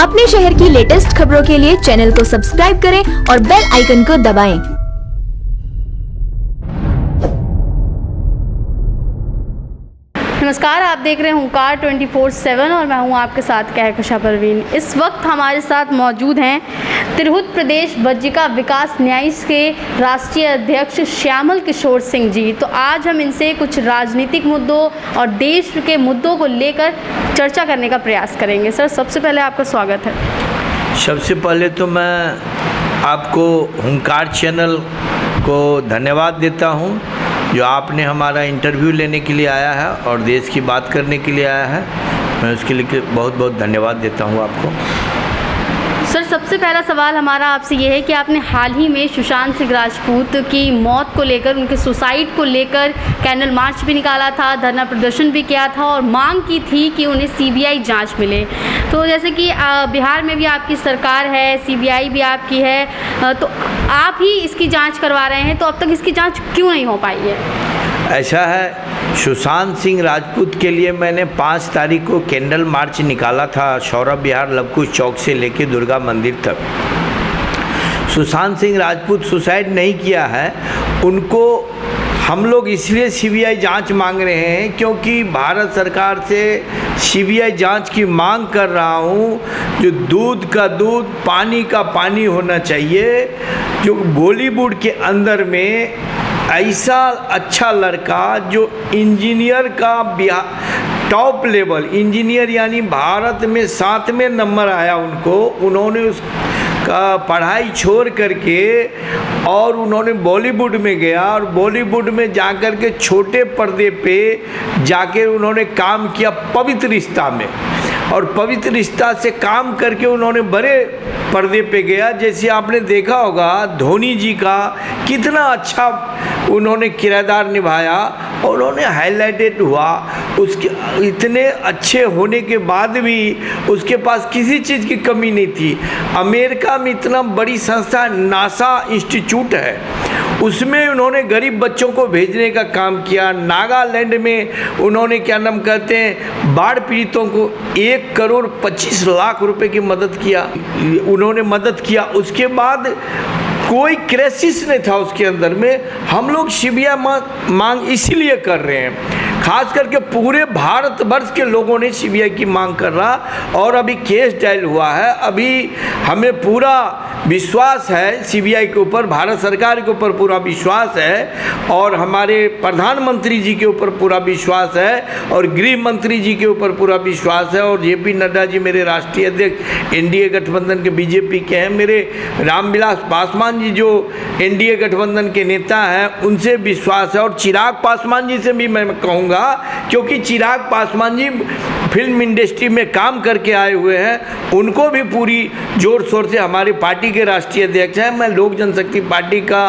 अपने शहर की लेटेस्ट खबरों के लिए चैनल को सब्सक्राइब करें और बेल आइकन को दबाएं। नमस्कार, आप देख रहे हैं हुंकार 24/7 और मैं हूं आपके साथ कहकशा परवीन। इस वक्त हमारे साथ मौजूद हैं तिरहुत प्रदेश वज्जिका विकास न्यास के राष्ट्रीय अध्यक्ष श्यामल किशोर सिंह जी। तो आज हम इनसे कुछ राजनीतिक मुद्दों और देश के मुद्दों को लेकर चर्चा करने का प्रयास करेंगे। सर, सबसे पहले आपका स्वागत है। सबसे पहले तो मैं आपको हुंकार चैनल को धन्यवाद देता हूं जो आपने हमारा इंटरव्यू लेने के लिए आया है और देश की बात करने के लिए आया है। मैं उसके लिए बहुत बहुत धन्यवाद देता हूं आपको। सर, सबसे पहला सवाल हमारा आपसे ये है कि आपने हाल ही में सुशांत सिंह राजपूत की मौत को लेकर, उनके सुसाइड को लेकर कैंडल मार्च भी निकाला था, धरना प्रदर्शन भी किया था और मांग की थी कि उन्हें सीबीआई जांच मिले। तो जैसे कि बिहार में भी आपकी सरकार है, सीबीआई भी आपकी है, तो आप ही इसकी जांच करवा रहे हैं, तो अब तक इसकी जांच क्यों नहीं हो पाई है? ऐसा है, सुशांत सिंह राजपूत के लिए मैंने 5 तारीख को कैंडल मार्च निकाला था सौरभ विहार लवकुश चौक से लेके दुर्गा मंदिर तक। सुशांत सिंह राजपूत सुसाइड नहीं किया है, उनको हम लोग इसलिए सीबीआई जांच मांग रहे हैं क्योंकि भारत सरकार से सीबीआई जांच की मांग कर रहा हूं। जो दूध का दूध, पानी का पानी होना चाहिए। जो बॉलीवुड के अंदर में ऐसा अच्छा लड़का जो इंजीनियर का टॉप लेवल इंजीनियर यानी भारत में 7वें नंबर आया उन्होंने उसका पढ़ाई छोड़ करके और उन्होंने बॉलीवुड में गया और बॉलीवुड में जाकर के छोटे पर्दे पे जाके उन्होंने काम किया पवित्र रिश्ता में, और पवित्र रिश्ता से काम करके उन्होंने बड़े पर्दे पे गया। जैसे आपने देखा होगा धोनी जी का कितना अच्छा उन्होंने किरदार निभाया और उन्होंने हाईलाइटेड हुआ। उसके इतने अच्छे होने के बाद भी उसके पास किसी चीज़ की कमी नहीं थी। अमेरिका में इतना बड़ी संस्था नासा इंस्टीट्यूट है, उसमें उन्होंने गरीब बच्चों को भेजने का काम किया। नागालैंड में उन्होंने क्या नाम कहते हैं, बाढ़ पीड़ितों को 1,25,00,000 रुपए की मदद किया, उन्होंने मदद किया। उसके बाद कोई क्राइसिस नहीं था उसके अंदर में। हम लोग सीबीआई मांग इसीलिए कर रहे हैं, खास करके पूरे भारतवर्ष के लोगों ने सीबीआई की मांग कर रहा और अभी केस डायल हुआ है। अभी हमें पूरा विश्वास है सीबीआई के ऊपर, भारत सरकार के ऊपर पूरा विश्वास है और हमारे प्रधानमंत्री जी के ऊपर पूरा विश्वास है और गृह मंत्री जी के ऊपर पूरा विश्वास है और जेपी नड्डा जी मेरे राष्ट्रीय अध्यक्ष एनडीए गठबंधन के बीजेपी के हैं, मेरे रामविलास पासवान जी जो एनडीए गठबंधन के नेता हैं उनसे विश्वास है और चिराग पासवान जी से भी मैं कहूँगा क्योंकि चिराग पासवान जी फिल्म इंडस्ट्री में काम करके आए हुए हैं, उनको भी पूरी जोर शोर से हमारे पार्टी के राष्ट्रीय अध्यक्ष हैं। मैं लोक जनशक्ति पार्टी का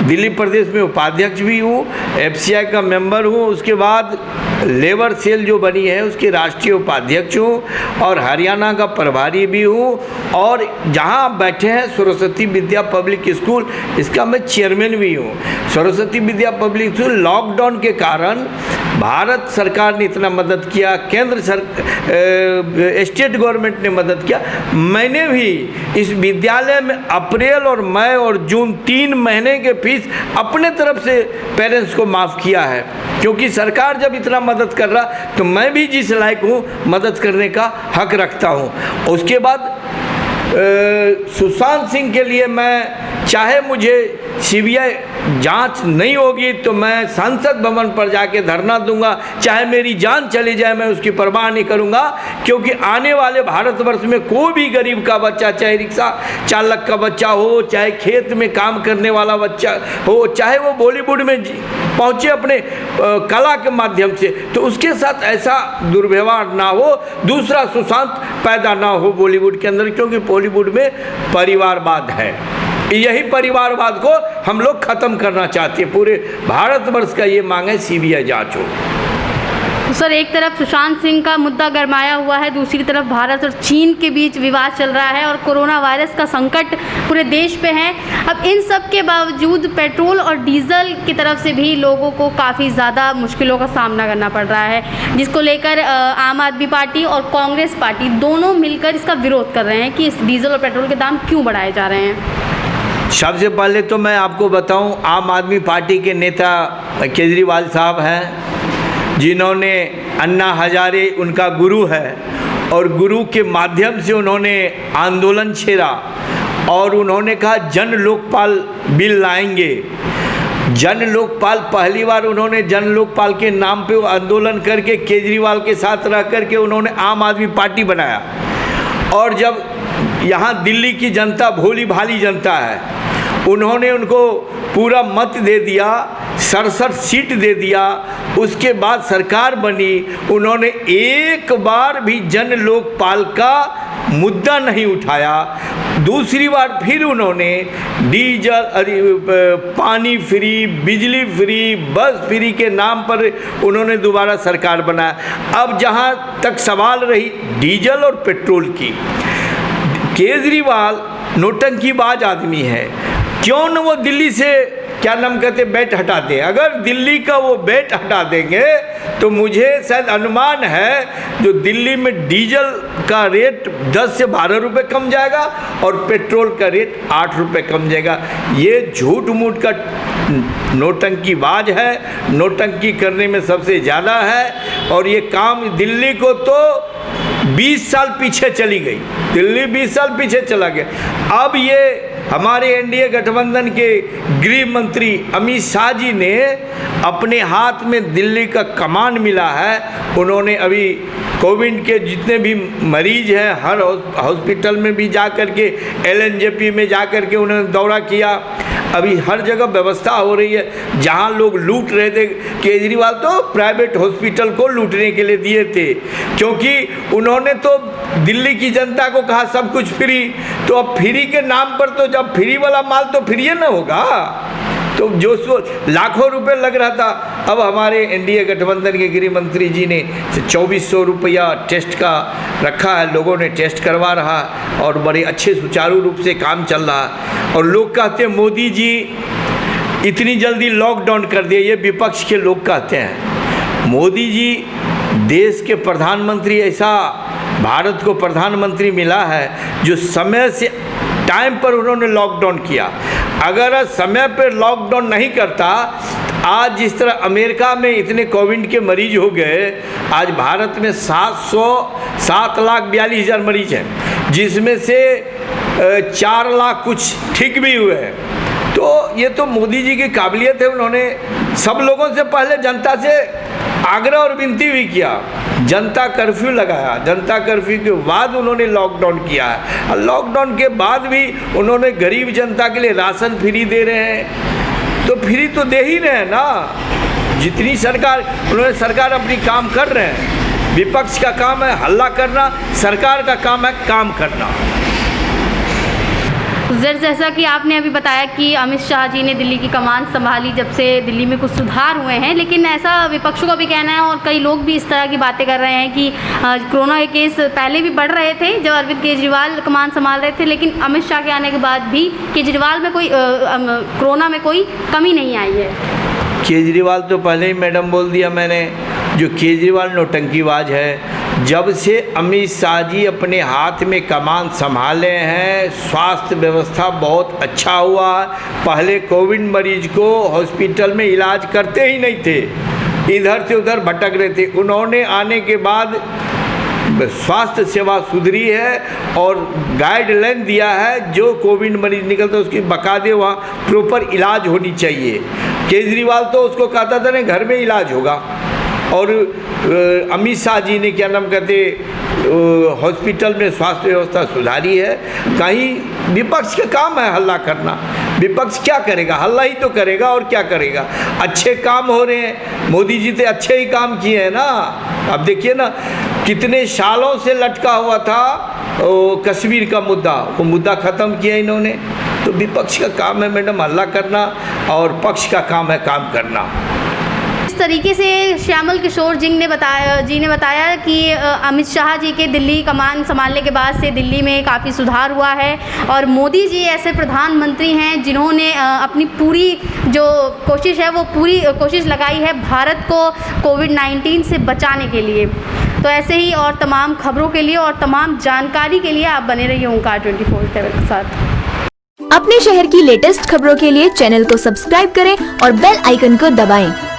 दिल्ली प्रदेश में उपाध्यक्ष भी हूँ, एफसीआई का मेंबर हूँ, उसके बाद लेबर सेल जो बनी है उसके राष्ट्रीय उपाध्यक्ष हूँ और हरियाणा का प्रभारी भी हूँ और जहाँ बैठे हैं सरस्वती विद्या पब्लिक स्कूल, इसका मैं चेयरमैन भी हूँ। Saraswati Vidya public school lockdown के कारण भारत सरकार ने इतना मदद किया, स्टेट गवर्नमेंट ने मदद किया। मैंने भी इस विद्यालय में अप्रैल और मई और जून 3 महीने के फीस अपने तरफ से पेरेंट्स को माफ़ किया है क्योंकि सरकार जब इतना मदद कर रहा तो मैं भी जिस लायक हूँ मदद करने का हक रखता हूँ। उसके बाद सुशांत सिंह के लिए मैं चाहे मुझे सीबीआई जांच नहीं होगी तो मैं संसद भवन पर जाके धरना दूंगा, चाहे मेरी जान चली जाए मैं उसकी परवाह नहीं करूंगा क्योंकि आने वाले भारतवर्ष में कोई भी गरीब का बच्चा, चाहे रिक्शा चालक का बच्चा हो, चाहे खेत में काम करने वाला बच्चा हो, चाहे वो बॉलीवुड में पहुंचे अपने कला के माध्यम से, तो उसके साथ ऐसा दुर्व्यवहार ना हो, दूसरा सुशांत पैदा ना हो बॉलीवुड के अंदर, क्योंकि बॉलीवुड में परिवारवाद है। यही परिवारवाद को हम लोग खत्म करना चाहते हैं। पूरे भारतवर्ष का ये मांग है सीबीआई जांच हो। सर, एक तरफ सुशांत सिंह का मुद्दा गरमाया हुआ है, दूसरी तरफ भारत और चीन के बीच विवाद चल रहा है और कोरोना वायरस का संकट पूरे देश पे है। अब इन सब के बावजूद पेट्रोल और डीजल की तरफ से भी लोगों को काफ़ी ज़्यादा मुश्किलों का सामना करना पड़ रहा है, जिसको लेकर आम आदमी पार्टी और कांग्रेस पार्टी दोनों मिलकर इसका विरोध कर रहे हैं कि इस डीजल और पेट्रोल के दाम क्यों बढ़ाए जा रहे हैं। सबसे पहले तो मैं आपको बताऊं, आम आदमी पार्टी के नेता केजरीवाल साहब हैं, जिन्होंने अन्ना हजारे उनका गुरु है और गुरु के माध्यम से उन्होंने आंदोलन छेड़ा और उन्होंने कहा जन लोकपाल बिल लाएंगे। जन लोकपाल, पहली बार उन्होंने जन लोकपाल के नाम पे आंदोलन करके केजरीवाल के साथ रह करके उन्होंने आम आदमी पार्टी बनाया। और जब यहाँ दिल्ली की जनता भोली भाली जनता है, उन्होंने उनको पूरा मत दे दिया, 67 सीट दे दिया, उसके बाद सरकार बनी, उन्होंने एक बार भी जन लोकपाल का मुद्दा नहीं उठाया। दूसरी बार फिर उन्होंने डीजल, पानी फ्री, बिजली फ्री, बस फ्री के नाम पर उन्होंने दोबारा सरकार बनाया। अब जहाँ तक सवाल रही डीजल और पेट्रोल की, केजरीवाल नोटंकीबाज आदमी है, क्यों न वो दिल्ली से क्या नाम कहते बैट हटा दे। अगर दिल्ली का वो बैट हटा देंगे तो मुझे शायद अनुमान है जो दिल्ली में डीजल का रेट 10 से 12 रुपये कम जाएगा और पेट्रोल का रेट 8 रुपये कम जाएगा। ये झूठ मूठ का नोटंकीबाज है, नोटंकी करने में सबसे ज़्यादा है। और ये काम दिल्ली को तो 20 साल पीछे चली गई, दिल्ली 20 साल पीछे चला गया। अब ये हमारे एनडीए गठबंधन के गृह मंत्री अमित शाह जी ने अपने हाथ में दिल्ली का कमान मिला है। उन्होंने अभी कोविड के जितने भी मरीज हैं हर हॉस्पिटल में भी जा कर के, एलएनजेपी में जा कर के उन्होंने दौरा किया। अभी हर जगह व्यवस्था हो रही है। जहाँ लोग लूट रहे थे, केजरीवाल तो प्राइवेट हॉस्पिटल को लूटने के लिए दिए थे, क्योंकि उन्होंने तो दिल्ली की जनता को कहा सब कुछ फ्री। तो अब फ्री के नाम पर तो जब फ्री वाला माल तो फ्री न होगा, तो जो लाखों रुपए लग रहा था, अब हमारे एनडीए गठबंधन के गृह मंत्री जी ने 2400 रुपया टेस्ट का रखा है, लोगों ने टेस्ट करवा रहा है और बड़े अच्छे सुचारू रूप से काम चल रहा है। और लोग कहते हैं मोदी जी इतनी जल्दी लॉकडाउन कर दिए, ये विपक्ष के लोग कहते हैं। मोदी जी देश के प्रधानमंत्री, ऐसा भारत को प्रधानमंत्री मिला है जो समय से टाइम पर उन्होंने लॉकडाउन किया। अगर समय पर लॉकडाउन नहीं करता, आज जिस तरह अमेरिका में इतने कोविड के मरीज हो गए, आज भारत में 7,42,000 मरीज हैं, जिसमें से 4 लाख कुछ ठीक भी हुए हैं। तो ये तो मोदी जी की काबिलियत है। उन्होंने सब लोगों से पहले जनता से आग्रह और विनती भी किया, जनता कर्फ्यू लगाया, जनता कर्फ्यू के बाद उन्होंने लॉकडाउन किया है। और लॉकडाउन के बाद भी उन्होंने गरीब जनता के लिए राशन फ्री दे रहे हैं, तो फ्री तो दे ही रहे हैं ना। जितनी सरकार अपनी काम कर रहे हैं। विपक्ष का काम है हल्ला करना, सरकार का काम है काम करना। जैसा कि आपने अभी बताया कि अमित शाह जी ने दिल्ली की कमान संभाली जब से दिल्ली में कुछ सुधार हुए हैं, लेकिन ऐसा विपक्षों का भी कहना है और कई लोग भी इस तरह की बातें कर रहे हैं कि कोरोना के केस पहले भी बढ़ रहे थे जब अरविंद केजरीवाल कमान संभाल रहे थे, लेकिन अमित शाह के आने के बाद भी केजरीवाल में कोई कोरोना में कोई कमी नहीं आई है। केजरीवाल तो पहले ही मैडम बोल दिया मैंने, जो केजरीवाल नौटंकीबाज है। जब से अमित शाह जी अपने हाथ में कमान संभाले हैं, स्वास्थ्य व्यवस्था बहुत अच्छा हुआ। पहले कोविड मरीज को हॉस्पिटल में इलाज करते ही नहीं थे, इधर से उधर भटक रहे थे। उन्होंने आने के बाद स्वास्थ्य सेवा सुधरी है और गाइडलाइन दिया है, जो कोविड मरीज निकलता है उसकी बकायदे वहाँ प्रॉपर इलाज होनी चाहिए। केजरीवाल तो उसको कहता था नहीं घर में इलाज होगा, और अमित शाह जी ने क्या नाम कहते हॉस्पिटल में स्वास्थ्य व्यवस्था सुधारी है। कहीं विपक्ष का काम है हल्ला करना, विपक्ष क्या करेगा, हल्ला ही तो करेगा और क्या करेगा। अच्छे काम हो रहे हैं, मोदी जी तो अच्छे ही काम किए हैं ना। अब देखिए ना, कितने सालों से लटका हुआ था कश्मीर का मुद्दा, वो मुद्दा ख़त्म किया इन्होंने। तो विपक्ष का काम है मैडम हल्ला करना और पक्ष का काम है काम करना। जिस तरीके से श्यामल किशोर जी ने बताया कि अमित शाह जी के दिल्ली कमान संभालने के बाद से दिल्ली में काफ़ी सुधार हुआ है और मोदी जी ऐसे प्रधानमंत्री हैं जिन्होंने अपनी पूरी जो कोशिश है वो पूरी कोशिश लगाई है भारत को कोविड-19 से बचाने के लिए। तो ऐसे ही और तमाम खबरों के लिए और तमाम जानकारी के लिए आप बने रहिए ओंकार 24/7 के साथ। अपने शहर की लेटेस्ट खबरों के लिए चैनल को सब्सक्राइब करें और बेल आइकन को दबाएं।